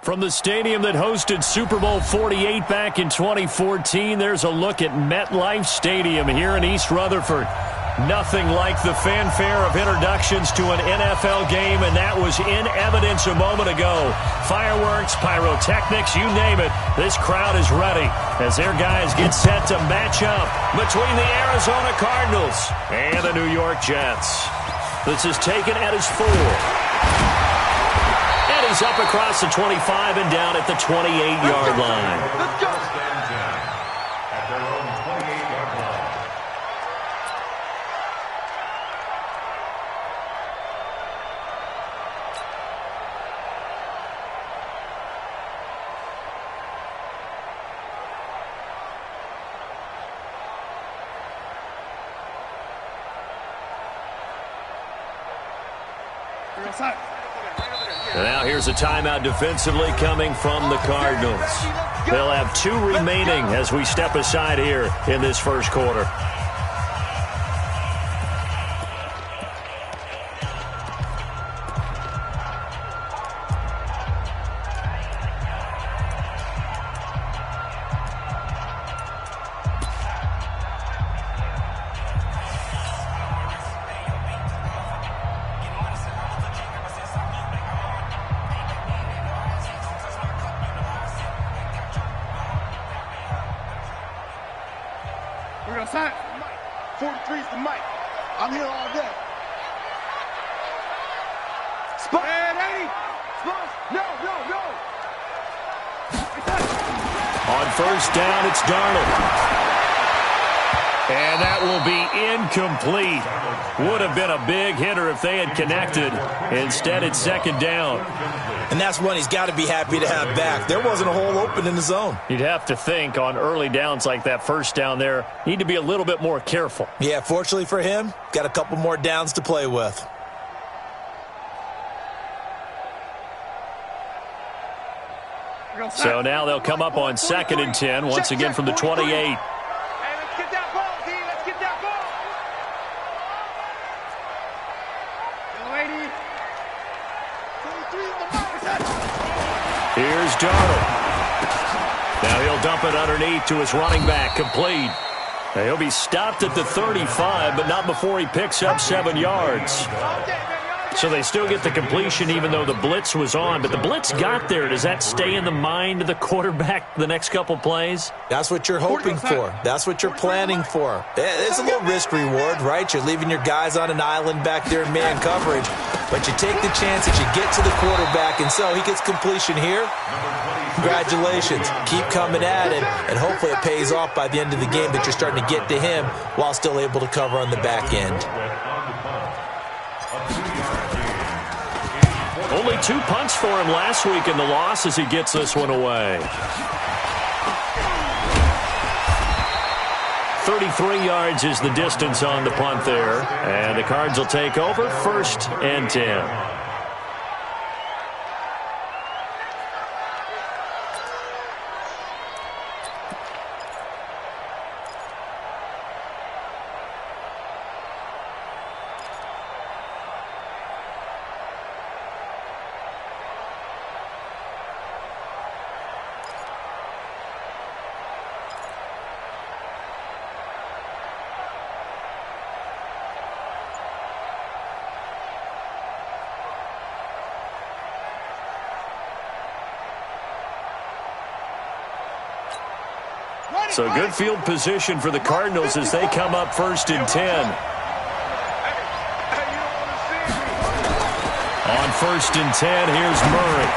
From the stadium that hosted Super Bowl 48 back in 2014, there's a look at MetLife Stadium here in East Rutherford. Nothing like the fanfare of introductions to an NFL game, and that was in evidence a moment ago. Fireworks, pyrotechnics, you name it. This crowd is ready as their guys get set to match up between the Arizona Cardinals and the New York Jets. This is taken at his 4. And he's up across the 25 and down at the 28-yard line. Let's go. And now here's a timeout defensively coming from the Cardinals. They'll have 2 remaining as we step aside here in this first quarter. We're going to sign. 43's the mic. I'm here all day. Spot. And 80. Spot. No. On first down, it's Darnold. And that will be incomplete. Would have been a big hitter if they had connected. Instead, it's second down. And that's one he's got to be happy to have back. There wasn't a hole open in the zone. You'd have to think on early downs like that first down there, need to be a little bit more careful. Yeah, fortunately for him, got a couple more downs to play with. So now they'll come up on 2nd and 10, once again from the 28. Here's Darnold. Now he'll dump it underneath to his running back, complete. Now he'll be stopped at the 35, but not before he picks up 7 yards. So they still get the completion even though the blitz was on. But the blitz got there. Does that stay in the mind of the quarterback the next couple plays? That's what you're hoping for. That's what you're planning for. It's a little risk reward, right? You're leaving your guys on an island back there in man coverage. But you take the chance that you get to the quarterback, and so he gets completion here. Congratulations. Keep coming at it, and hopefully it pays off by the end of the game that you're starting to get to him while still able to cover on the back end. Only 2 punts for him last week in the loss as he gets this one away. 33 yards is the distance on the punt there. And the Cards will take over 1st and 10. So good field position for the Cardinals as they come up 1st and 10. On 1st and 10, here's Murray.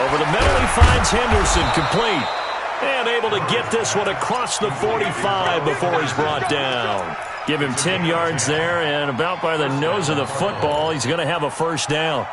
Over the middle, he finds Henderson, complete. And able to get this one across the 45 before he's brought down. Give him 10 yards there, and about by the nose of the football, he's going to have a first down.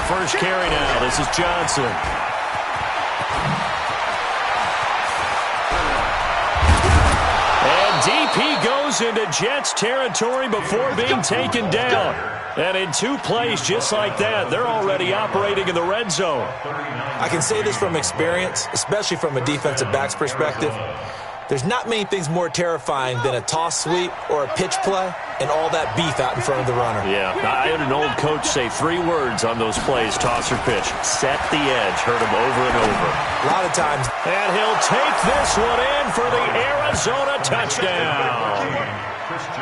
First carry now. This is Johnson. And deep he goes into Jets territory before being taken down. And in 2 plays just like that, they're already operating in the red zone. I can say this from experience, especially from a defensive back's perspective. There's not many things more terrifying than a toss sweep or a pitch play and all that beef out in front of the runner. Yeah, I heard an old coach say 3 words on those plays, toss or pitch. Set the edge. Heard him over and over. A lot of times. And he'll take this one in for the Arizona touchdown.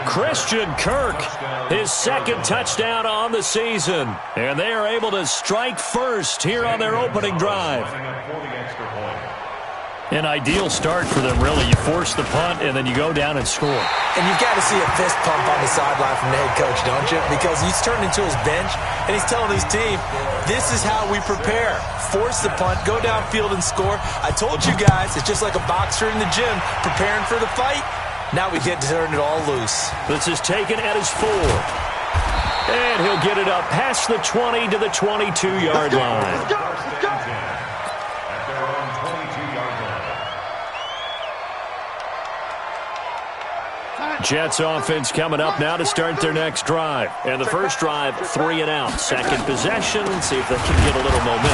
Christian Kirk, his 2nd touchdown on the season. And they are able to strike first here on their opening drive. An ideal start for them, really. You force the punt, and then you go down and score. And you've got to see a fist pump on the sideline from the head coach, don't you? Because he's turned into his bench, and he's telling his team, this is how we prepare. Force the punt, go downfield and score. I told you guys, it's just like a boxer in the gym preparing for the fight. Now we get to turn it all loose. This is taken at his 4. And he'll get it up past the 20 to the 22-yard line. Let's go. Jets offense coming up now to start their next drive. And the first drive, 3 and out. Second possession, see if they can get a little momentum.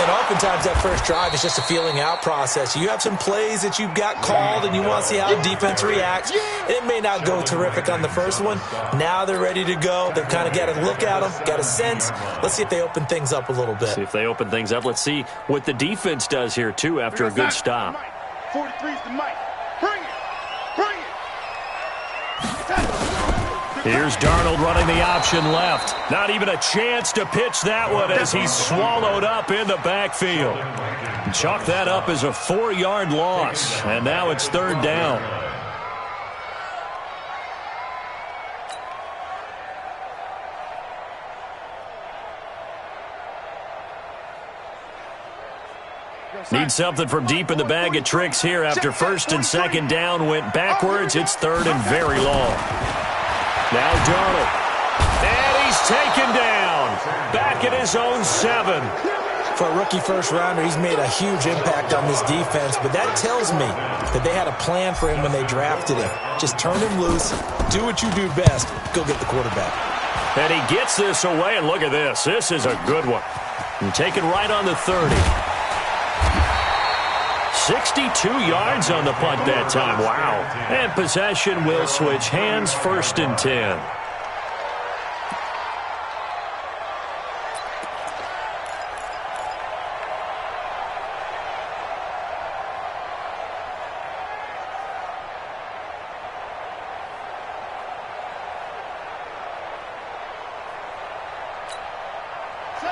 And oftentimes that first drive is just a feeling out process. You have some plays that you've got called and you want to see how the defense reacts. And it may not go terrific on the first one. Now they're ready to go. They've kind of got to look at them, got a sense. Let's see if they open things up a little bit. See if they open things up. Let's see what the defense does here, too, after a good stop. 43's the mic. Bring it. Bring it. Here's Darnold running the option left. Not even a chance to pitch that one as he's swallowed up in the backfield. Chalk that up as a 4-yard loss, and now it's 3rd down. Need something from deep in the bag of tricks here after 1st and 2nd down went backwards. It's 3rd and very long. Now Darnold. And he's taken down. Back at his own 7. For a rookie first-rounder, he's made a huge impact on this defense, but that tells me that they had a plan for him when they drafted him. Just turn him loose, do what you do best, go get the quarterback. And he gets this away, and look at this. This is a good one. And taken right on the 30. 62 yards on the punt that time. Wow. And possession will switch hands, 1st and 10.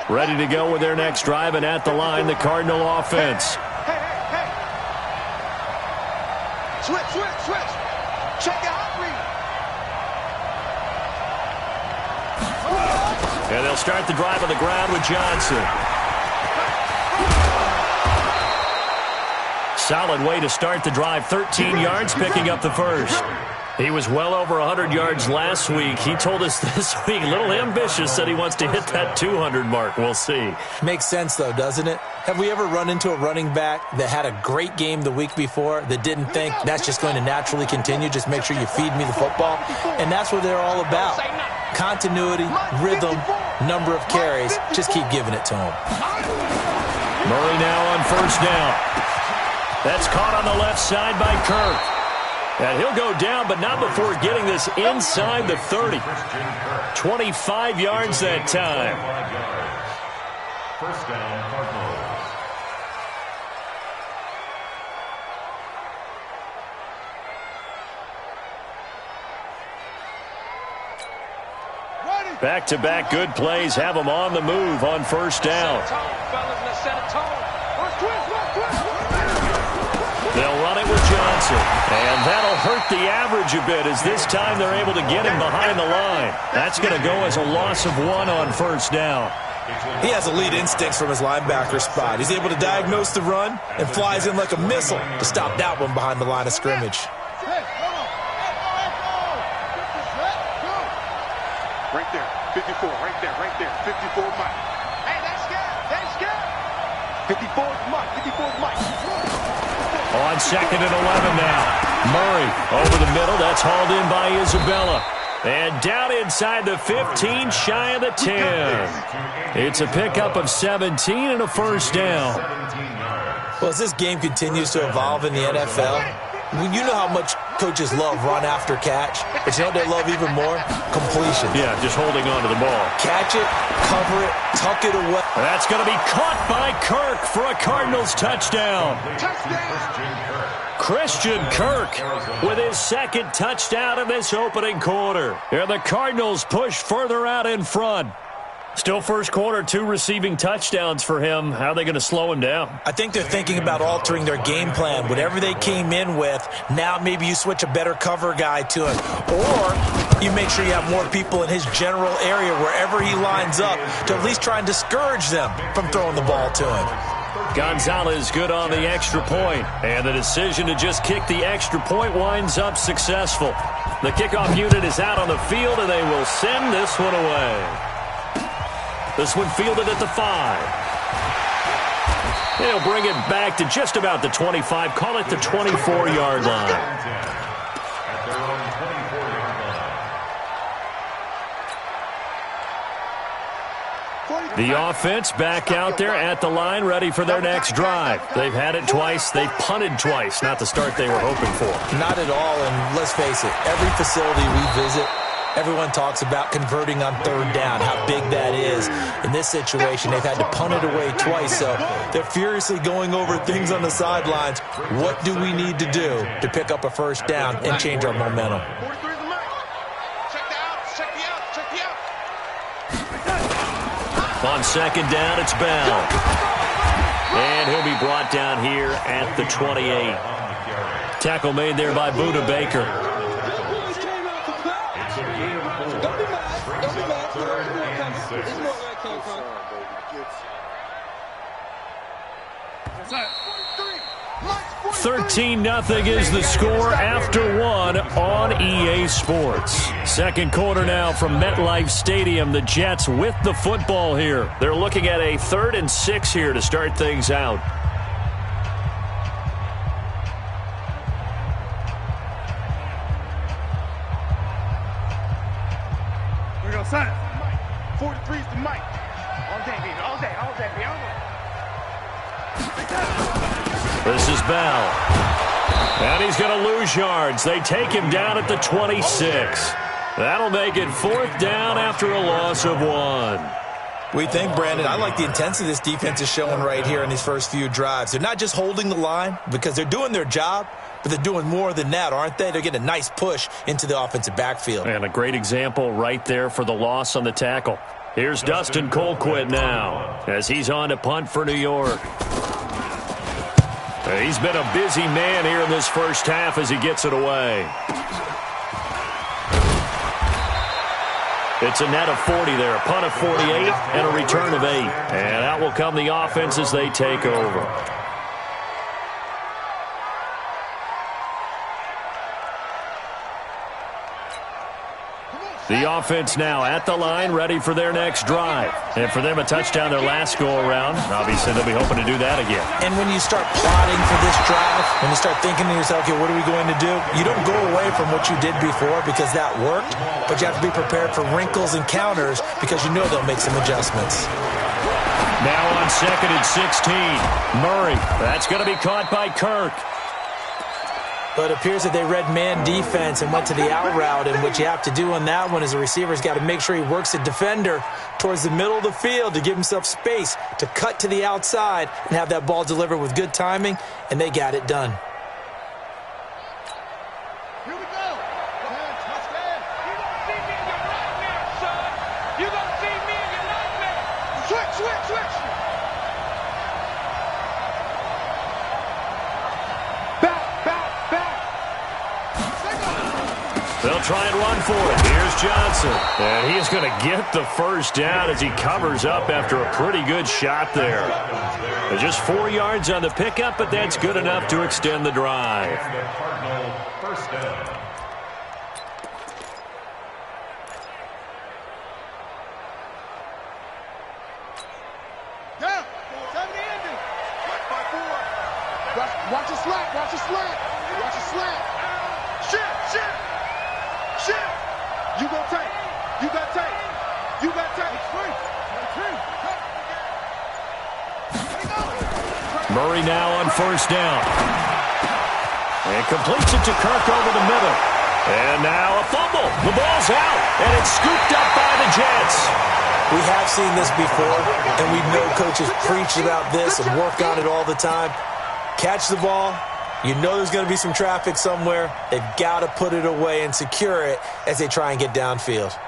Ready to go with their next drive, and at the line, the Cardinal offense. Switch. Check it out, read. And they'll start the drive on the ground with Johnson. Solid way to start the drive. 13 yards, picking up the first. He was well over 100 yards last week. He told us this week, a little ambitious, said he wants to hit that 200 mark. We'll see. Makes sense, though, doesn't it? Have we ever run into a running back that had a great game the week before that didn't think that's just going to naturally continue? Just make sure you feed me the football. And that's what they're all about. Continuity, rhythm, number of carries. Just keep giving it to him. Murray now on 1st down. That's caught on the left side by Kirk. And he'll go down, but not before getting this inside the 30. 25 yards that time. 1st down, Cardinals. Back-to-back good plays have them on the move on 1st down. They'll run it with Johnson. And that'll hurt the average a bit as this time they're able to get him behind the line. That's going to go as a loss of 1 on 1st down. He has elite instincts from his linebacker spot. He's able to diagnose the run and flies in like a missile to stop that one behind the line of scrimmage. Right there, 54, right there, 54, Mike. Hey, that's good. 54's Mike. 54's Mike. On 2nd and 11 now. Murray over the middle. That's hauled in by Isabella. And down inside the 15, shy of the 10. It's a pickup of 17 and a first down. Well, as this game continues to evolve in the NFL, you know how much coaches love run after catch, but you know what they love even more? Completion. Yeah, just holding on to the ball. Catch it, cover it, tuck it away. That's going to be caught by Kirk for a Cardinals touchdown. Christian Kirk with his second touchdown in this opening quarter. And the Cardinals push further out in front. Still first quarter, 2 receiving touchdowns for him. How are they going to slow him down? I think they're thinking about altering their game plan. Whatever they came in with, now maybe you switch a better cover guy to him. Or you make sure you have more people in his general area wherever he lines up to at least try and discourage them from throwing the ball to him. Gonzalez good on the extra point. And the decision to just kick the extra point winds up successful. The kickoff unit is out on the field, and they will send this one away. This one fielded at the 5. They'll bring it back to just about the 25. Call it the 24-yard line. The offense back out there at the line, ready for their next drive. They've had it twice. They've punted twice. Not the start they were hoping for. Not at all, and let's face it, every facility we visit, everyone talks about converting on third down, how big that is. In this situation, they've had to punt it away twice, so they're furiously going over things on the sidelines. What do we need to do to pick up a first down and change our momentum? On 2nd down, it's Bell. And he'll be brought down here at the 28. Tackle made there by Budda Baker. Thirteen 13-0 is the score after 1 on EA Sports. Second quarter now from MetLife Stadium. The Jets with the football here. They're looking at a 3rd and 6 here to start things out. We're going to sign it. 43's the Mike. All day, baby. All day, all day, baby. All day. This is Bell. And he's going to lose yards. They take him down at the 26. That'll make it 4th down after a loss of 1. We think, Brandon, I like the intensity this defense is showing right here in these first few drives. They're not just holding the line because they're doing their job, but they're doing more than that, aren't they? They're getting a nice push into the offensive backfield. And a great example right there for the loss on the tackle. Here's Dustin Colquitt now as he's on to punt for New York. He's been a busy man here in this first half as he gets it away. It's a net of 40 there, a punt of 48, and a return of 8. And out will come the offense as they take over. The offense now at the line, ready for their next drive. And for them, a touchdown their last go-around. Obviously, they'll be hoping to do that again. And when you start plotting for this drive, when you start thinking to yourself, okay, what are we going to do? You don't go away from what you did before because that worked, but you have to be prepared for wrinkles and counters because you know they'll make some adjustments. Now on 2nd and 16, Murray. That's going to be caught by Kirk. But it appears that they read man defense and went to the out route, and what you have to do on that one is the receiver's got to make sure he works the defender towards the middle of the field to give himself space to cut to the outside and have that ball delivered with good timing, and they got it done. Here we go. Touchdown. You're going to see me in your nightmare. You're going to see me in your nightmare. Switch. They'll try and run for it. Here's Johnson. And he is going to get the first down as he covers up after a pretty good shot there. Just 4 yards on the pickup, but that's good enough to extend the drive. First down. Watch your slant. Watch your slant. Watch your slant. Shit. You got tape. You got tape. You got tape. Murray now on first down. And completes it to Kirk over the middle. And now a fumble. The ball's out, and it's scooped up by the Jets. We have seen this before, and we know coaches preach about this and work on it all the time. Catch the ball. You know there's going to be some traffic somewhere. They've got to put it away and secure it as they try and get downfield.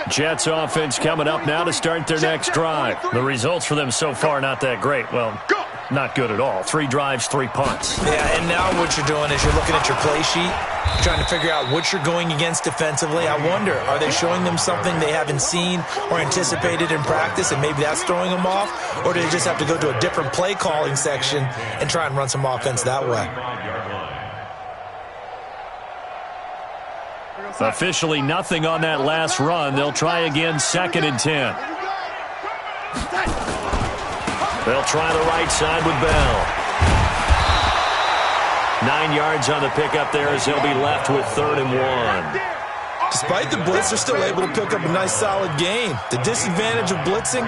Jets offense coming up now to start their next drive. The results for them so far not that great. Well, not good at all. 3 drives, 3 punts. Yeah, and now what you're doing is you're looking at your play sheet, trying to figure out what you're going against defensively. I wonder, are they showing them something they haven't seen or anticipated in practice, and maybe that's throwing them off? Or do they just have to go to a different play calling section and try and run some offense that way? Officially nothing on that last run. They'll try again, 2nd and 10. They'll try the right side with Bell. 9 yards on the pickup there as they'll be left with 3rd and 1. Despite the blitz, they're still able to pick up a nice solid gain. The disadvantage of blitzing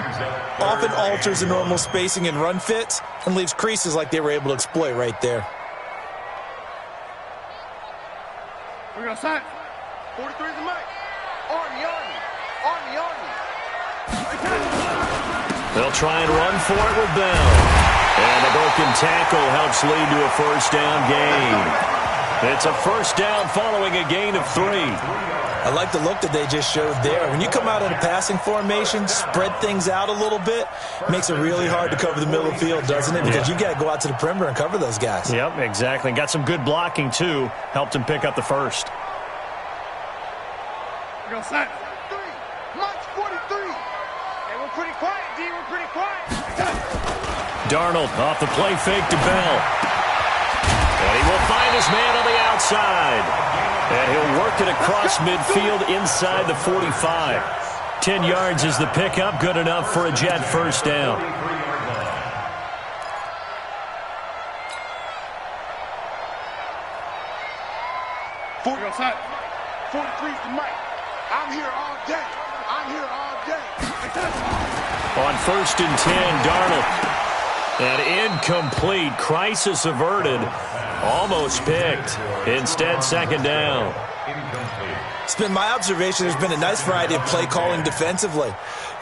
often alters the normal spacing and run fits and leaves creases like they were able to exploit right there. We're going to sign. 43 is the mic. Army. They'll try and run for it with Bell. And a broken tackle helps lead to a first down gain. It's a first down following a gain of 3. I like the look that they just showed there. When you come out of a passing formation, spread things out a little bit, makes it really hard to cover the middle of the field, doesn't it? Because you got to go out to the perimeter and cover those guys. Yep, exactly. Got some good blocking, too. Helped him pick up the first. We're going to sign. 3. Mike's 43. Hey, we're pretty quiet, D. We're pretty quiet. Darnold off the play fake to Bell. And he will find his man on the outside. And he'll work it across midfield inside the 45. 10 yards is the pickup. Good enough for a Jet first down. We're going to sign. 43 is the mic. I'm here all day. On 1st and 10, Darnold. And incomplete. Crisis averted. Almost picked. Instead, 2nd down. It's been my observation there's been a nice variety of play calling defensively.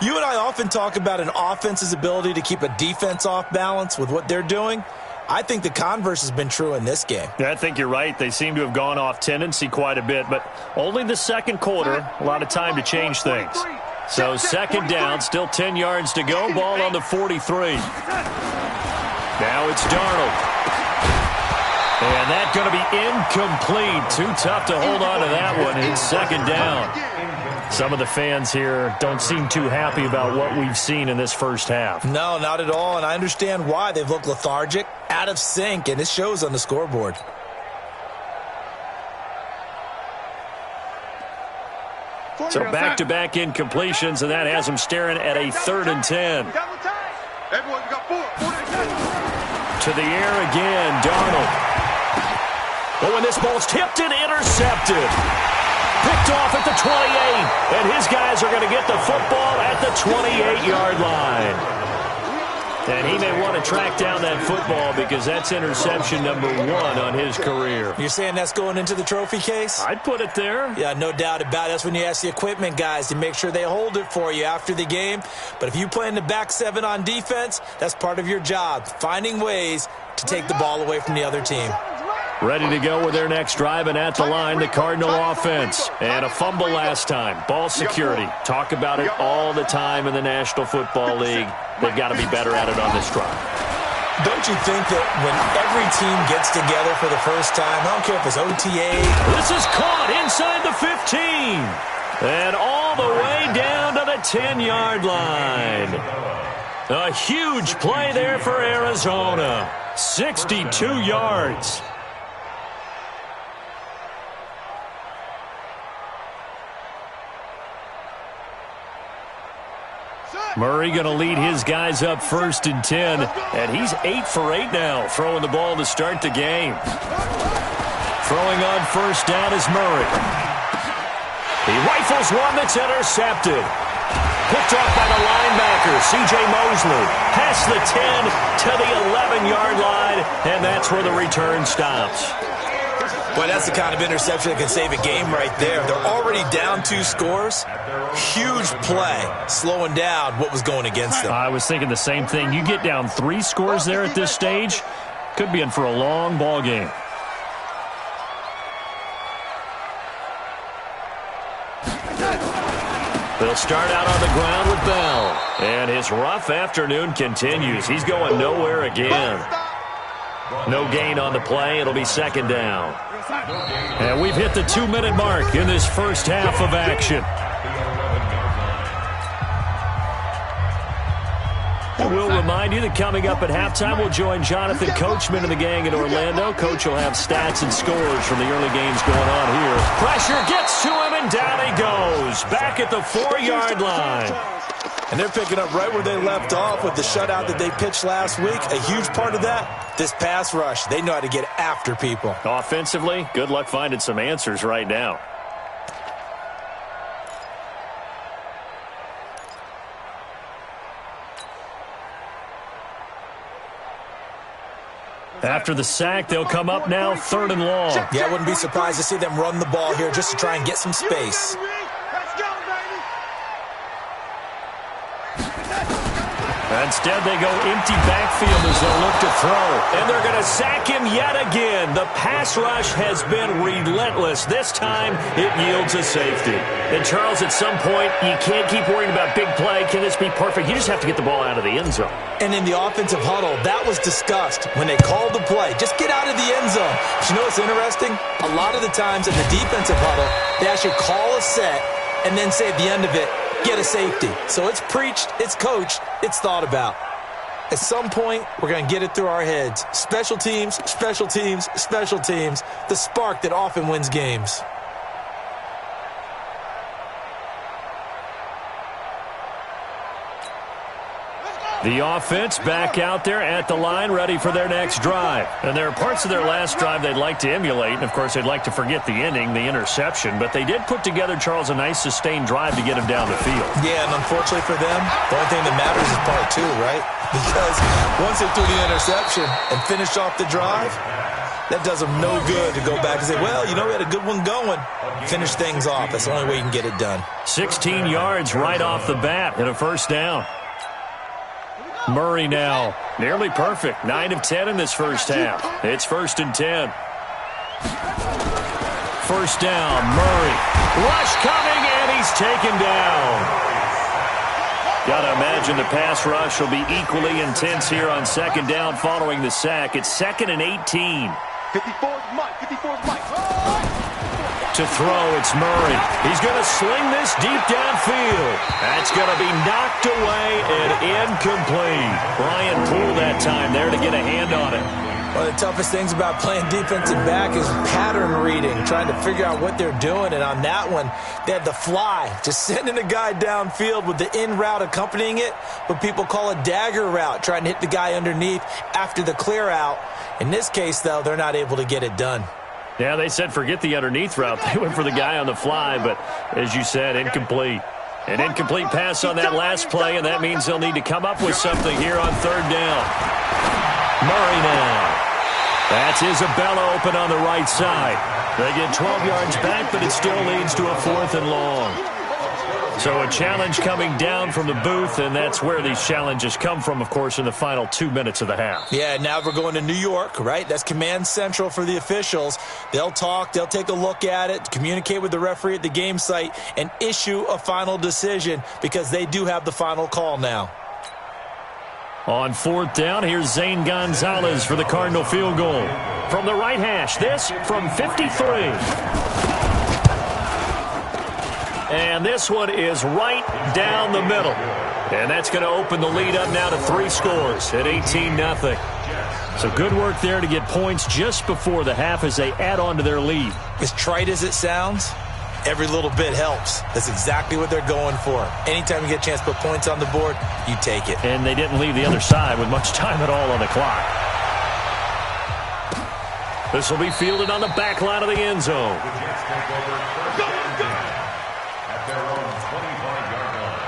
You and I often talk about an offense's ability to keep a defense off balance with what they're doing. I think the converse has been true in this game. Yeah, I think you're right. They seem to have gone off tendency quite a bit, but only the second quarter, a lot of time to change things. So 2nd down, still 10 yards to go, ball on the 43. Now it's Darnold. And that's going to be incomplete. Too tough to hold on to that one. It's 2nd down. Some of the fans here don't seem too happy about what we've seen in this first half. No, not at all, and I understand why. They've looked lethargic, out of sync, and it shows on the scoreboard. So back-to-back incompletions, and that has them staring at a 3rd and 10. To the air again, Darnold. Oh, and this ball's tipped and intercepted. Picked off at the 28, and his guys are going to get the football at the 28-yard line. And he may want to track down that football because that's interception number 1 on his career. You're saying that's going into the trophy case? I'd put it there. Yeah, no doubt about it. That's when you ask the equipment guys to make sure they hold it for you after the game. But if you play in the back 7 on defense, that's part of your job, finding ways to take the ball away from the other team. Ready to go with their next drive, and at the line, the Cardinal offense. And a fumble last time. Ball security. Talk about it all the time in the National Football League. They've got to be better at it on this drive. Don't you think that when every team gets together for the first time, I don't care if it's OTA. This is caught inside the 15. And all the way down to the 10-yard line. A huge play there for Arizona. 62 yards. Murray going to lead his guys up 1st and 10, and he's 8 for 8 now, throwing the ball to start the game. Throwing on 1st down is Murray. He rifles one that's intercepted. Picked off by the linebacker, C.J. Mosley. Past the 10 to the 11-yard line, and that's where the return stops. Boy, that's the kind of interception that can save a game right there. They're already down 2 scores. Huge play, slowing down what was going against them. I was thinking the same thing. You get down 3 scores there at this stage, could be in for a long ball game. They'll start out on the ground with Bell. And his rough afternoon continues. He's going nowhere again. No gain on the play. It'll be 2nd down. And we've hit the 2-minute mark in this first half of action. And we'll remind you that coming up at halftime, we'll join Jonathan Coachman and the gang in Orlando. Coach will have stats and scores from the early games going on here. Pressure gets to him, and down he goes. Back at the 4-yard line. And they're picking up right where they left off with the shutout that they pitched last week. A huge part of that, this pass rush. They know how to get after people. Offensively, good luck finding some answers right now. After the sack, they'll come up now 3rd and long. Yeah, I wouldn't be surprised to see them run the ball here just to try and get some space. Instead, they go empty backfield as they'll look to throw. And they're going to sack him yet again. The pass rush has been relentless. This time, it yields a safety. And, Charles, at some point, you can't keep worrying about big play. Can this be perfect? You just have to get the ball out of the end zone. And in the offensive huddle, that was discussed when they called the play. Just get out of the end zone. But you know what's interesting? A lot of the times in the defensive huddle, they actually call a set and then say at the end of it, get a safety. So it's preached, it's coached, it's thought about. At some point, we're going to get it through our heads. Special teams, special teams, special teams. The spark that often wins games. The offense back out there at the line, ready for their next drive. And there are parts of their last drive they'd like to emulate. And, of course, they'd like to forget the ending, the interception. But they did put together, Charles, a nice sustained drive to get him down the field. Yeah, and unfortunately for them, the only thing that matters is part 2, right? Because once they threw the interception and finished off the drive, that does them no good to go back and say, well, you know, we had a good one going. Finish things off. That's the only way you can get it done. 16 yards right off the bat and a 1st down. Murray now, nearly perfect. 9 of 10 in this first half. It's 1st and 10. 1st down, Murray. Rush coming, and he's taken down. Got to imagine the pass rush will be equally intense here on 2nd down following the sack. It's 2nd and 18. 54's Mike. 54's Mike. To throw, it's Murray. He's going to sling this deep downfield. That's going to be knocked away and incomplete. Brian Poole that time there to get a hand on it. One of the toughest things about playing defensive back is pattern reading, trying to figure out what they're doing. And on that one, they had the fly, just sending a guy downfield with the in route accompanying it, what people call a dagger route, trying to hit the guy underneath after the clear out. In this case, though, they're not able to get it done. Yeah, they said forget the underneath route. They went for the guy on the fly, but as you said, incomplete. An incomplete pass on that last play, and that means they'll need to come up with something here on 3rd down. Murray now. That's Isabella open on the right side. They get 12 yards back, but it still leads to a 4th and long. So a challenge coming down from the booth, and that's where these challenges come from, of course, in the final 2 minutes of the half. Yeah, now we're going to New York, right? That's command central for the officials. They'll talk, they'll take a look at it, communicate with the referee at the game site, and issue a final decision because they do have the final call now. On 4th down, here's Zane Gonzalez for the Cardinal field goal. From the right hash, this from 53. And this one is right down the middle. And that's going to open the lead up now to 3 scores at 18-0. So good work there to get points just before the half as they add on to their lead. As trite as it sounds, Every little bit helps. That's exactly what they're going for. Anytime you get a chance to put points on the board, you take it. And they didn't leave the other side with much time at all on the clock. This will be fielded on the back line of the end zone. The Jets take over first and 10 at their own 25-yard line.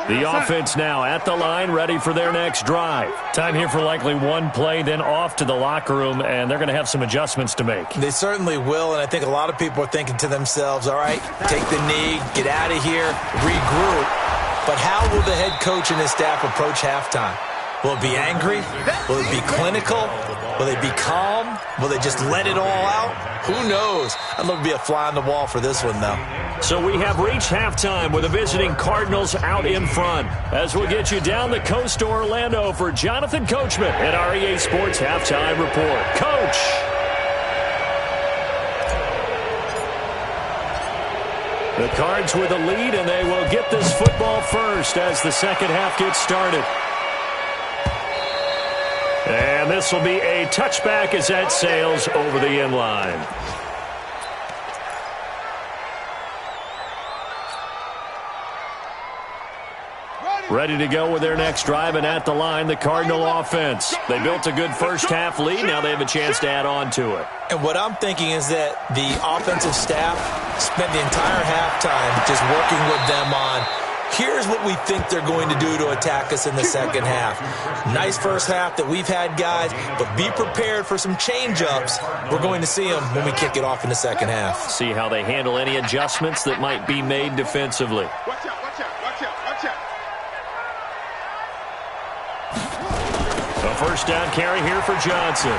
The offense now at the line, ready for their next drive. Time here for likely one play, then off to the locker room, and they're going to have some adjustments to make. They certainly will, and I think a lot of people are thinking to themselves, all right, take the knee, get out of here, regroup. But how will the head coach and his staff approach halftime? Will it be angry? Will it be clinical? Will they be calm? Will they just let it all out? Who knows? I'd love to be a fly on the wall for this one, though. So we have reached halftime with the visiting Cardinals out in front. As we'll get you down the coast to Orlando for Jonathan Coachman at our EA Sports Halftime Report. Coach! The Cards with the lead, and they will get this football first as the second half gets started. And this will be a touchback as that sails over the end line. Ready to go with their next drive, and at the line, the Cardinal offense. They built a good first-half lead. Now they have a chance to add on to it. And what I'm thinking is that the offensive staff spent the entire halftime just working with them on, here's what we think they're going to do to attack us in the second half. Nice first half that we've had, guys, but be prepared for some change-ups. We're going to see them when we kick it off in the second half. See how they handle any adjustments that might be made defensively. Watch out, watch out, watch out, watch out. A first down carry here for Johnson.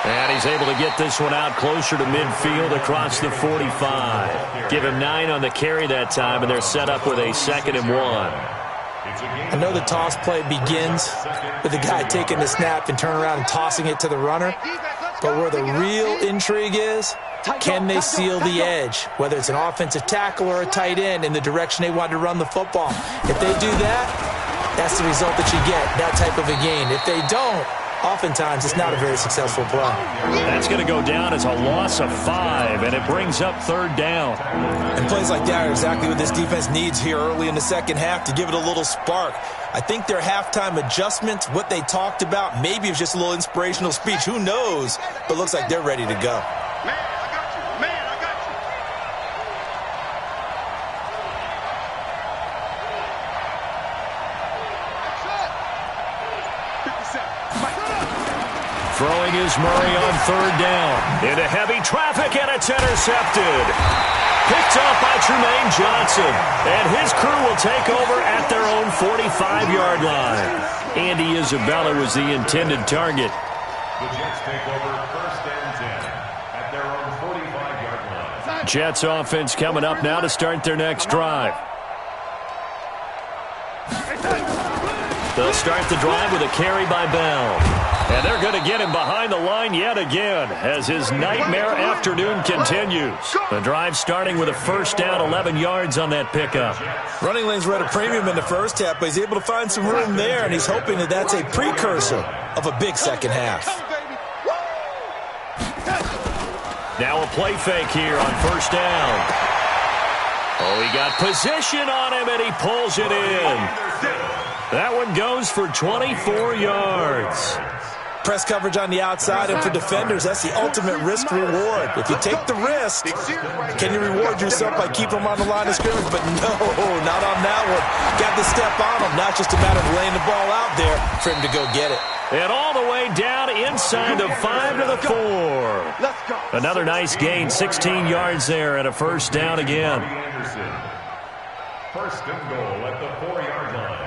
And he's able to get this one out closer to midfield across the 45. Give him 9 on the carry that time, and they're set up with a 2nd and 1. I know the toss play begins with the guy taking the snap and turning around and tossing it to the runner. But where the real intrigue is, can they seal the edge, whether it's an offensive tackle or a tight end, in the direction they want to run the football? If they do that, that's the result that you get, that type of a gain. If they don't, oftentimes it's not a very successful play. That's going to go down as a loss of 5, and it brings up 3rd down. And plays like that are exactly what this defense needs here early in the second half to give it a little spark. I think their halftime adjustments, what they talked about, maybe it was just a little inspirational speech. Who knows? But it looks like they're ready to go. Man, I got you. Man, I got you. Throwing is Murray on 3rd down. Into heavy traffic, and it's intercepted. Picked up by Trumaine Johnson. And his crew will take over at their own 45-yard line. Andy Isabella was the intended target. The Jets take over first and 10 at their own 45-yard line. Jets offense coming up now to start their next drive. They'll start the drive with a carry by Bell. And they're going to get him behind the line yet again as his nightmare afternoon continues. The drive starting with a first down, 11 yards on that pickup. Running lanes were at a premium in the first half, but he's able to find some room there, and he's hoping that that's a precursor of a big second half. Now a play fake here on first down. Oh, he got position on him, and he pulls it in. That one goes for 24 yards. Press coverage on the outside, and for defenders, that's the ultimate risk-reward. If you take the risk, can you reward yourself by keeping them on the line of scrimmage? But no, not on that one. Got the step on him. Not just a matter of laying the ball out there for him to go get it. And all the way down inside the 5 to the 4. Another nice gain, 16 yards there, and a first down again. First and goal at the 4-yard line.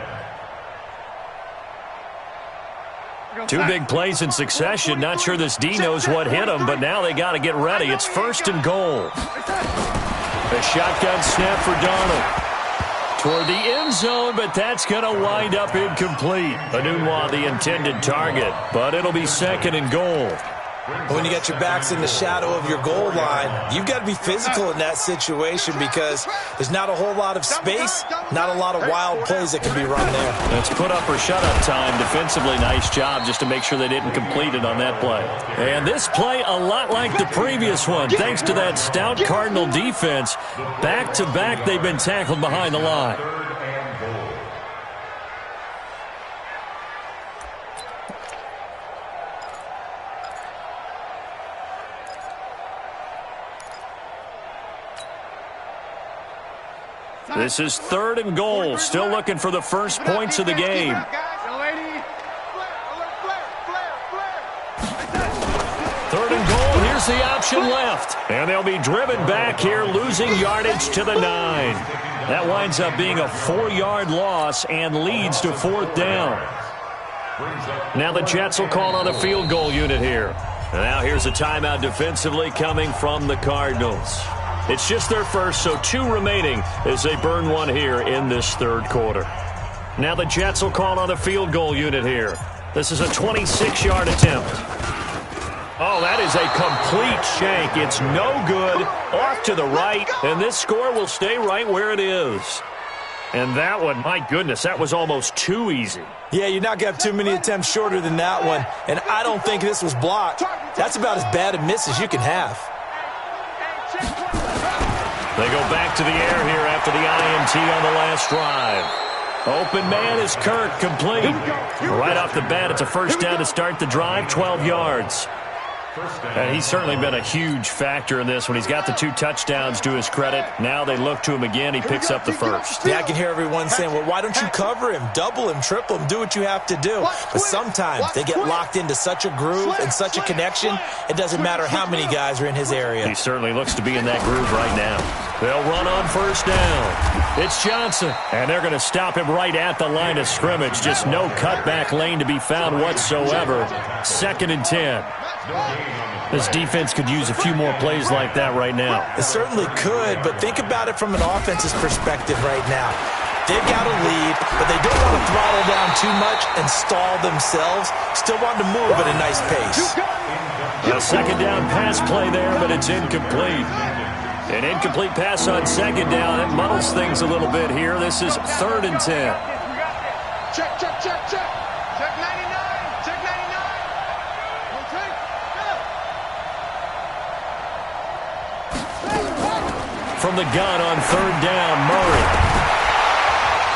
2 big plays in succession. Not sure this D knows what hit him, but now they got to get ready. It's first and goal. A shotgun snap for Darnold. Toward the end zone, but that's going to wind up incomplete. Enunwa, the intended target, but it'll be 2nd and goal. When you got your backs in the shadow of your goal line, you've got to be physical in that situation because there's not a whole lot of space, not a lot of wild plays that can be run there. That's put up or shut up time. Defensively, nice job just to make sure they didn't complete it on that play. And this play a lot like the previous one. Thanks to that stout Cardinal defense, back-to-back they've been tackled behind the line. This is 3rd and goal. Still looking for the first points of the game. 3rd and goal. Here's the option left. And they'll be driven back here, losing yardage to the 9. That winds up being a 4-yard loss and leads to 4th down. Now the Jets will call on a field goal unit here. And now here's a timeout defensively coming from the Cardinals. It's just their first, so 2 remaining as they burn one here in this 3rd quarter. Now the Jets will call on a field goal unit here. This is a 26-yard attempt. Oh, that is a complete shank. It's no good. Off to the right, and this score will stay right where it is. And that one, my goodness, that was almost too easy. Yeah, you're not going to have too many attempts shorter than that one, and I don't think this was blocked. That's about as bad a miss as you can have. They go back to the air here after the INT on the last drive. Open man is Kirk, complete. Right off the bat, it's a first down to start the drive, 12 yards. And he's certainly been a huge factor in this when he's got the 2 touchdowns to his credit. Now they look to him again. He picks up the first. Yeah, I can hear everyone saying, well, why don't you cover him, double him, triple him, do what you have to do. But sometimes they get locked into such a groove and such a connection, it doesn't matter how many guys are in his area. He certainly looks to be in that groove right now. They'll run on first down. It's Johnson, and they're going to stop him right at the line of scrimmage. Just no cutback lane to be found whatsoever. 2nd and 10. This defense could use a few more plays like that right now. It certainly could, but think about it from an offense's perspective right now. They've got a lead, but they don't want to throttle down too much and stall themselves. Still want to move at a nice pace. A 2nd down pass play there, but it's incomplete. An incomplete pass on 2nd down. That muddles things a little bit here. This is 3rd and 10. Check, check, check, check. Check 99. Check 99. From the gun on 3rd down, Murray.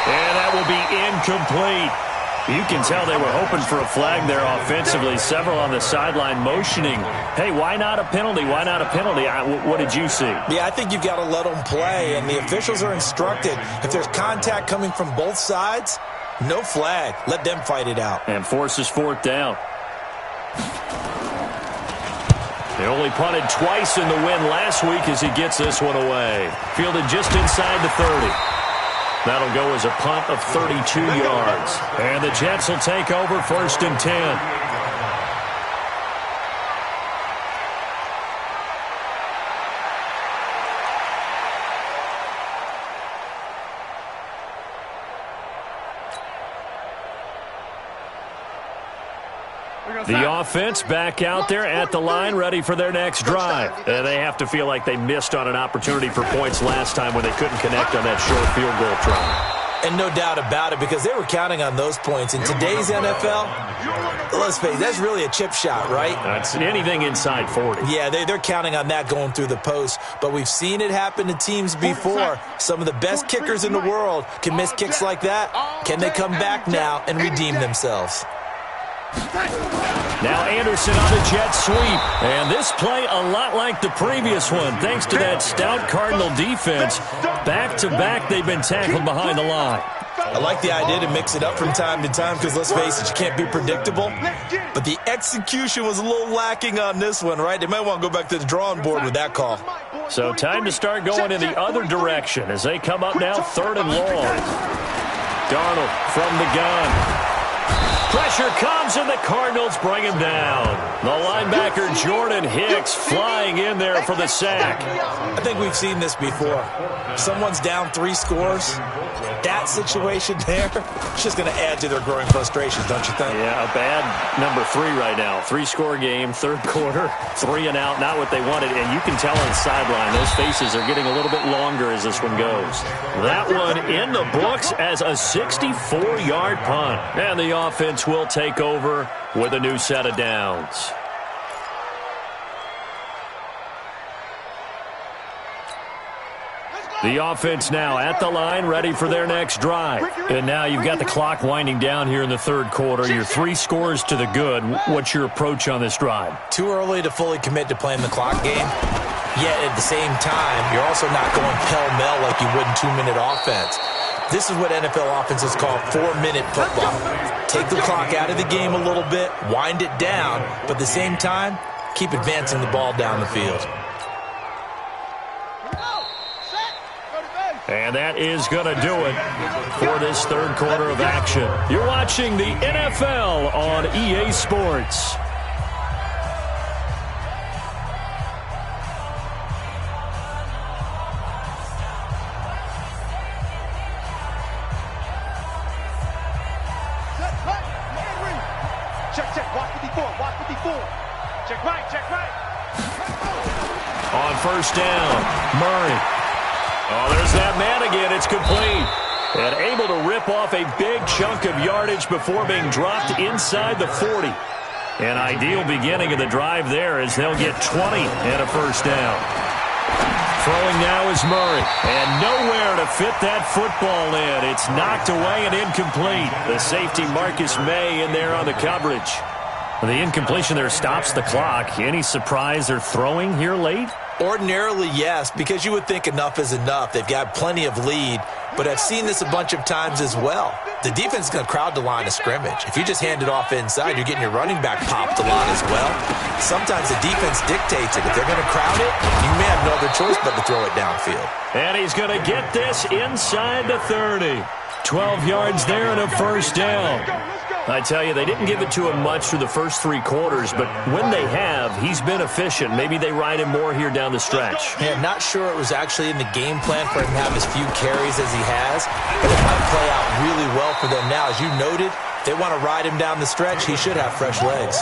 And that will be incomplete. You can tell they were hoping for a flag there offensively. Several on the sideline motioning. Hey, why not a penalty? Why not a penalty? What did you see? Yeah, I think you've got to let them play, and the officials are instructed. If there's contact coming from both sides, no flag. Let them fight it out. And forces 4th down. They only punted twice in the win last week as he gets this one away. Fielded just inside the 30. That'll go as a punt of 32 yards. And the Jets will take over 1st and 10. The offense back out there at the line, ready for their next drive. And they have to feel like they missed on an opportunity for points last time when they couldn't connect on that short field goal try. And no doubt about it, because they were counting on those points. In today's NFL, let's face it, that's really a chip shot, right? That's anything inside 40. Yeah, they're counting on that going through the post. But we've seen it happen to teams before. Some of the best kickers in the world can miss kicks like that. Can they come back now and redeem themselves? Now Anderson on the jet sweep. And this play a lot like the previous one. Thanks to that stout Cardinal defense. Back-to-back, they've been tackled behind the line. I like the idea to mix it up from time to time because, let's face it, you can't be predictable. But the execution was a little lacking on this one, right? They might want to go back to the drawing board with that call. So time to start going in the other direction as they come up now 3rd and long. Darnold from the gun. Pressure comes, and the Cardinals bring him down. The linebacker, Jordan Hicks, flying in there for the sack. I think we've seen this before. Someone's down 3 scores. That that situation there, it's just going to add to their growing frustrations, don't you think? Yeah, a bad number 3 right now. 3-score game, third quarter, 3 and out, not what they wanted. And you can tell on the sideline, those faces are getting a little bit longer as this one goes. That one in the books as a 64-yard punt. And the offense will take over with a new set of downs. The offense now at the line, ready for their next drive. And now you've got the clock winding down here in the third quarter. You're 3 scores to the good. What's your approach on this drive? Too early to fully commit to playing the clock game. Yet at the same time, you're also not going pell-mell like you would in 2-minute offense. This is what NFL offenses call 4-minute football. Take the clock out of the game a little bit, wind it down, but at the same time, keep advancing the ball down the field. And that is going to do it for this third quarter of action. You're watching the NFL on EA Sports. Check, watch 54. Check right. On first down, Murray. Oh, there's that man again. It's complete. And able to rip off a big chunk of yardage before being dropped inside the 40. An ideal beginning of the drive there as they'll get 20 and a first down. Throwing now is Murray. And nowhere to fit that football in. It's knocked away and incomplete. The safety Marcus May in there on the coverage. The incompletion there stops the clock. Any surprise they're throwing here late? Ordinarily, yes, because you would think enough is enough. They've got plenty of lead, but I've seen this a bunch of times as well. The defense is going to crowd the line of scrimmage. If you just hand it off inside, you're getting your running back popped a lot as well. Sometimes the defense dictates it. If they're going to crowd it, you may have no other choice but to throw it downfield. And he's going to get this inside the 30. 12 yards there and a first down. I tell you, they didn't give it to him much through the first 3 quarters, but when they have, he's been efficient. Maybe they ride him more here down the stretch. Yeah, not sure it was actually in the game plan for him to have as few carries as he has, but it might play out really well for them now. As you noted, they want to ride him down the stretch. He should have fresh legs.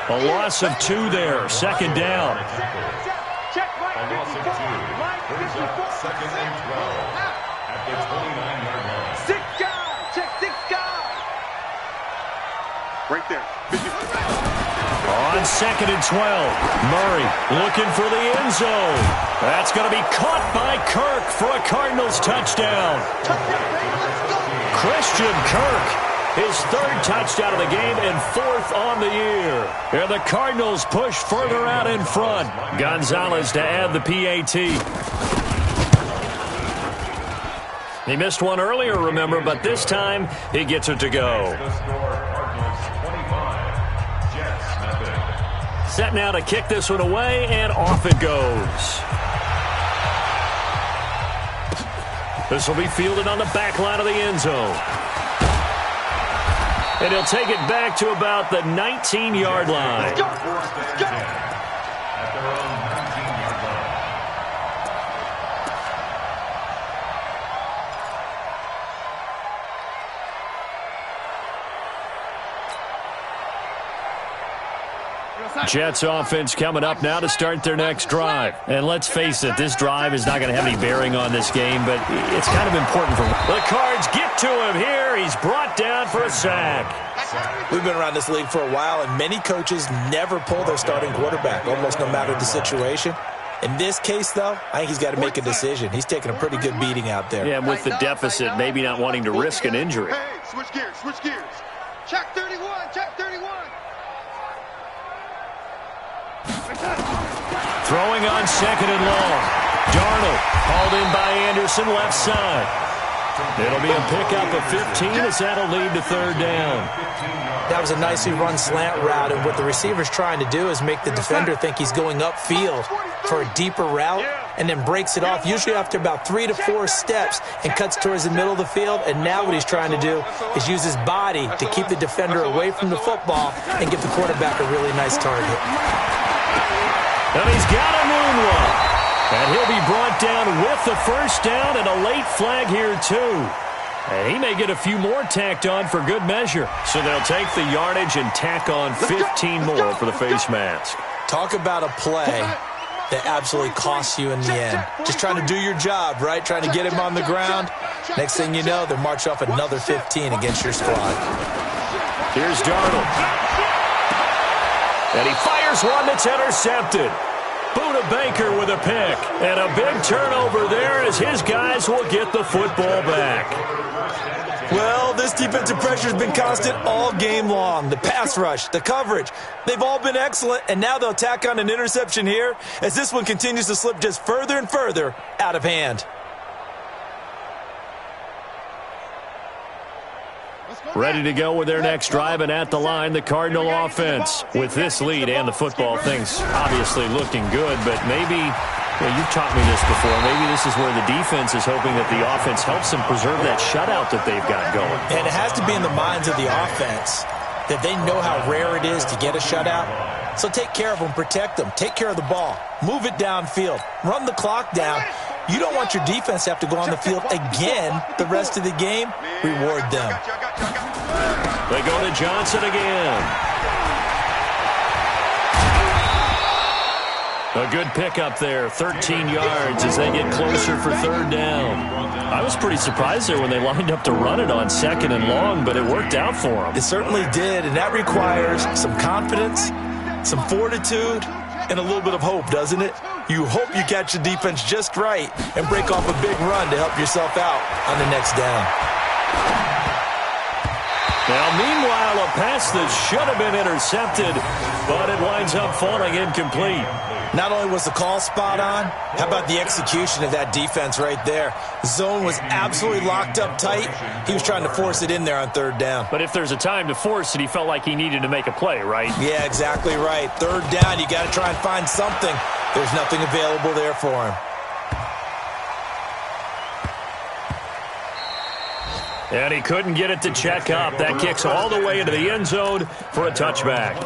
A loss of 2 there, second down. Check right, 54. Line 54. Second and 12 at the 29-yard line. 6 guys. Check 6 guys. Right there. On second and 12, Murray looking for the end zone. That's going to be caught by Kirk for a Cardinals touchdown. Christian Kirk, his 3rd touchdown of the game and 4th on the year. And the Cardinals push further out in front. Gonzalez to add the PAT. He missed one earlier, remember, but this time he gets it to go. Set now to kick this one away, and off it goes. This will be fielded on the back line of the end zone. And he'll take it back to about the 19-yard line. Let's go. At their own 19-yard line. Jets offense coming up now to start their next drive. And let's face it, this drive is not going to have any bearing on this game, but it's kind of important for the Cards get to him here. He's brought down for a sack. We've been around this league for a while, and many coaches never pull their starting quarterback, almost no matter the situation. In this case, though, I think he's got to make a decision. He's taking a pretty good beating out there. Yeah, and with the deficit, maybe not wanting to risk an injury. Hey, switch gears. Check 31. Throwing on second and long. Darnold hauled in by Anderson, left side. It'll be a pickup of 15 as that'll lead to third down. That was a nicely run slant route, and what the receiver's trying to do is make the defender think he's going upfield for a deeper route and then breaks it off, usually after about 3 to 4 steps, and cuts towards the middle of the field. And now what he's trying to do is use his body to keep the defender away from the football and give the quarterback a really nice target. And he's got a moonwalk. And he'll be brought down with the first down and a late flag here, too. And he may get a few more tacked on for good measure. So they'll take the yardage and tack on 15 more for the face mask. Talk about a play that absolutely costs you in the end. Just trying to do your job, right? Trying to get him on the ground. Next thing you know, they're marching off another 15 against your squad. Here's Darnold. And he fires one that's intercepted. Buda Baker with a pick. And a big turnover there as his guys will get the football back. Well, this defensive pressure has been constant all game long. The pass rush, the coverage, they've all been excellent, and now they'll tack on an interception here as this one continues to slip just further and further out of hand. Ready to go with their next drive, and at the line, the Cardinal offense. With this lead and the football, things obviously looking good, but maybe, well, you've taught me this before, maybe this is where the defense is hoping that the offense helps them preserve that shutout that they've got going. And it has to be in the minds of the offense that they know how rare it is to get a shutout. So take care of them, protect them, take care of the ball, move it downfield, run the clock down. You don't want your defense to have to go on the field again the rest of the game. Reward them. They go to Johnson again. A good pickup there, 13 yards as they get closer for third down. I was pretty surprised there when they lined up to run it on second and long, but it worked out for them. It certainly did, and that requires some confidence, some fortitude, and a little bit of hope, doesn't it? You hope you catch the defense just right and break off a big run to help yourself out on the next down. Now, meanwhile, a pass that should have been intercepted, but it winds up falling incomplete. Not only was the call spot on, how about the execution of that defense right there? Zone was absolutely locked up tight. He was trying to force it in there on third down. But if there's a time to force it, he felt like he needed to make a play, right? Yeah, exactly right. Third down, you got to try and find something. There's nothing available there for him. And he couldn't get it to check up. That kicks all the way into the end zone for a touchback.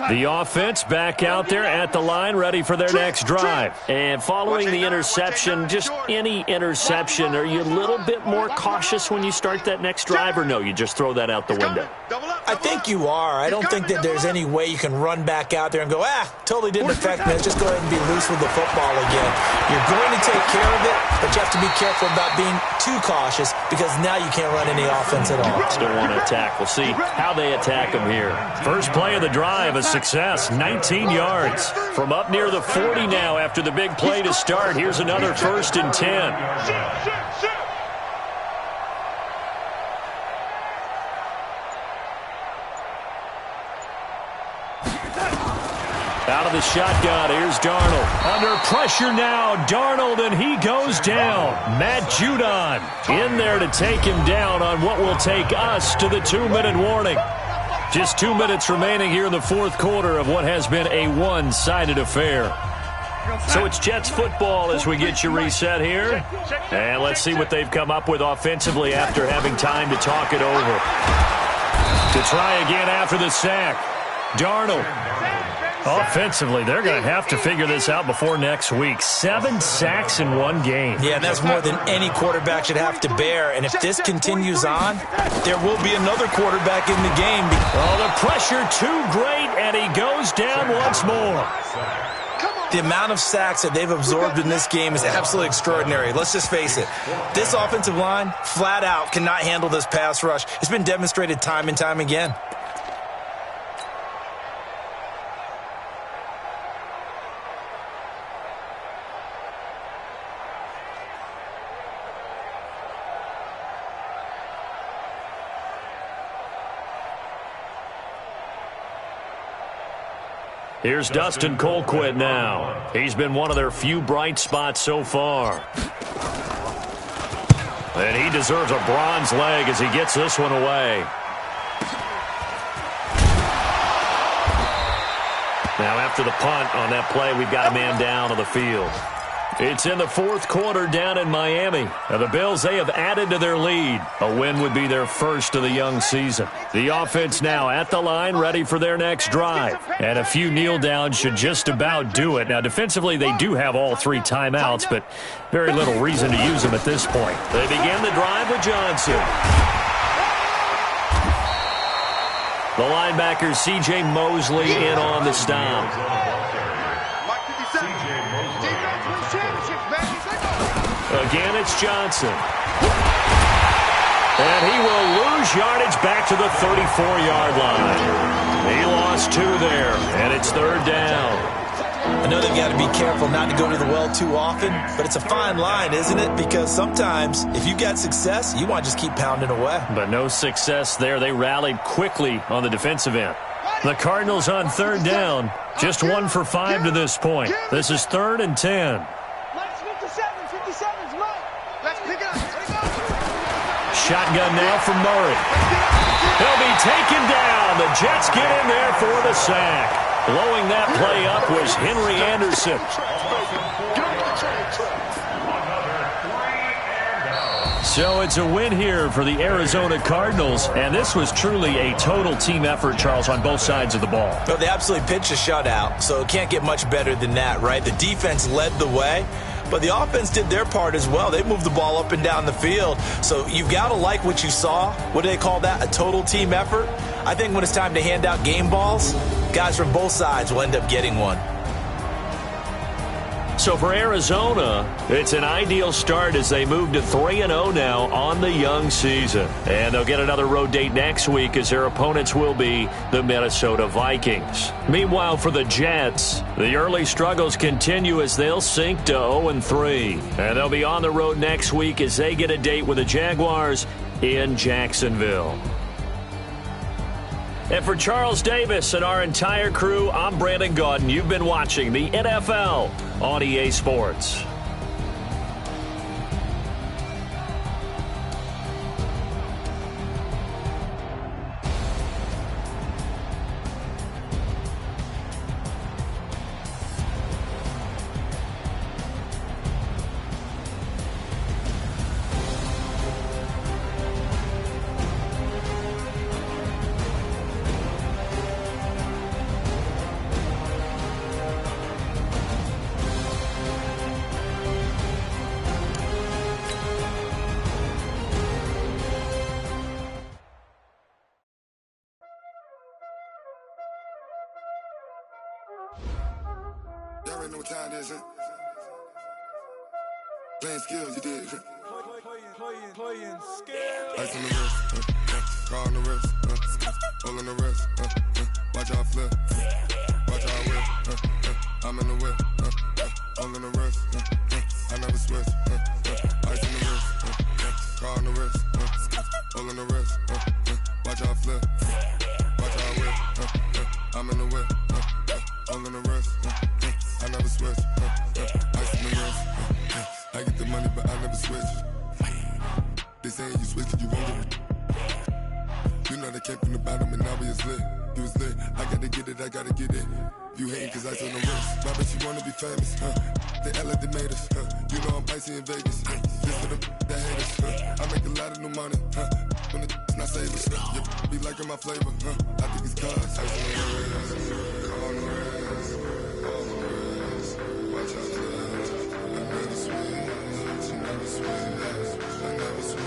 The offense back out there at the line, ready for their next drive. And following the interception, just any interception, are you a little bit more cautious when you start that next drive, or no, you just throw that out the window? I think you are. I don't think that there's any way you can run back out there and go, totally didn't affect me. Let's just go ahead and be loose with the football again. You're going to take care of it, but you have to be careful about being too cautious because now you can't run any offense at all. Still want to attack. We'll see how they attack them here. First play of the drive, a success, 19 yards. From up near the 40 now after the big play to start. Here's another 1st and 10. Out of the shotgun, here's Darnold. Under pressure now, Darnold, and he goes down. Matt Judon in there to take him down on what will take us to the 2-minute warning. Just 2 minutes remaining here in the fourth quarter of what has been a one-sided affair. So it's Jets football as we get you reset here. And let's see what they've come up with offensively after having time to talk it over. To try again after the sack, Darnold. Offensively, they're going to have to figure this out before next week. 7 sacks in one game. Yeah, and that's more than any quarterback should have to bear. And if this continues on, there will be another quarterback in the game. Oh, the pressure too great, and he goes down once more. The amount of sacks that they've absorbed in this game is absolutely extraordinary. Let's just face it. This offensive line, flat out, cannot handle this pass rush. It's been demonstrated time and time again. Here's Dustin Colquitt now. He's been one of their few bright spots so far. And he deserves a bronze leg as he gets this one away. Now after the punt on that play, we've got a man down on the field. It's in the fourth quarter down in Miami. Now the Bills, they have added to their lead. A win would be their first of the young season. The offense now at the line, ready for their next drive. And a few kneel downs should just about do it. Now defensively, they do have all 3 timeouts, but very little reason to use them at this point. They begin the drive with Johnson. The linebacker, C.J. Mosley, in on the stop. Again, it's Johnson. And he will lose yardage back to the 34-yard line. He lost 2 there, and it's third down. I know they've got to be careful not to go to the well too often, but it's a fine line, isn't it? Because sometimes if you got success, you want to just keep pounding away. But no success there. They rallied quickly on the defensive end. The Cardinals on third down, just 1 for 5 to this point. This is 3rd and 10. Shotgun now from Murray. He'll be taken down. The Jets get in there for the sack. Blowing that play up was Henry Anderson. So it's a win here for the Arizona Cardinals, and this was truly a total team effort, Charles, on both sides of the ball. Well, they absolutely pitched a shutout, so it can't get much better than that, right? The defense led the way, but the offense did their part as well. They moved the ball up and down the field, so you've got to like what you saw. What do they call that? A total team effort? I think when it's time to hand out game balls, guys from both sides will end up getting one. So for Arizona, it's an ideal start as they move to 3-0 now on the young season. And they'll get another road date next week as their opponents will be the Minnesota Vikings. Meanwhile, for the Jets, the early struggles continue as they'll sink to 0-3. And they'll be on the road next week as they get a date with the Jaguars in Jacksonville. And for Charles Davis and our entire crew, I'm Brandon Gaudin. You've been watching the NFL on EA Sports. Y'all already know what time it is, huh? Playing skills, you did. Playing skills. Ice on the wrist, car on the wrist, hole in the wrist, watch out flip, watch out whip, I'm in the whip, hole in the wrist, I never switch, ice on the wrist, car on the wrist, hole in the wrist, watch out flip, watch out whip, I'm in the whip, hole in the wrist, I never switch, ice in the wrist, I get the money but I never switch. They saying you switch it, you won't get it. You know they came from the bottom and now we is lit. You was lit, I gotta get it, I gotta get it. You hating cause I told them wrist. My bitch, you wanna be famous, They act like they made us, You know I'm icy in Vegas, This for the that hate us, I make a lot of new money, When it's not savers, Be liking my flavor, I think it's cause ice on the wrist, on the wrist, on the wrist. Watch out, I never switch, I never switch, I never switch.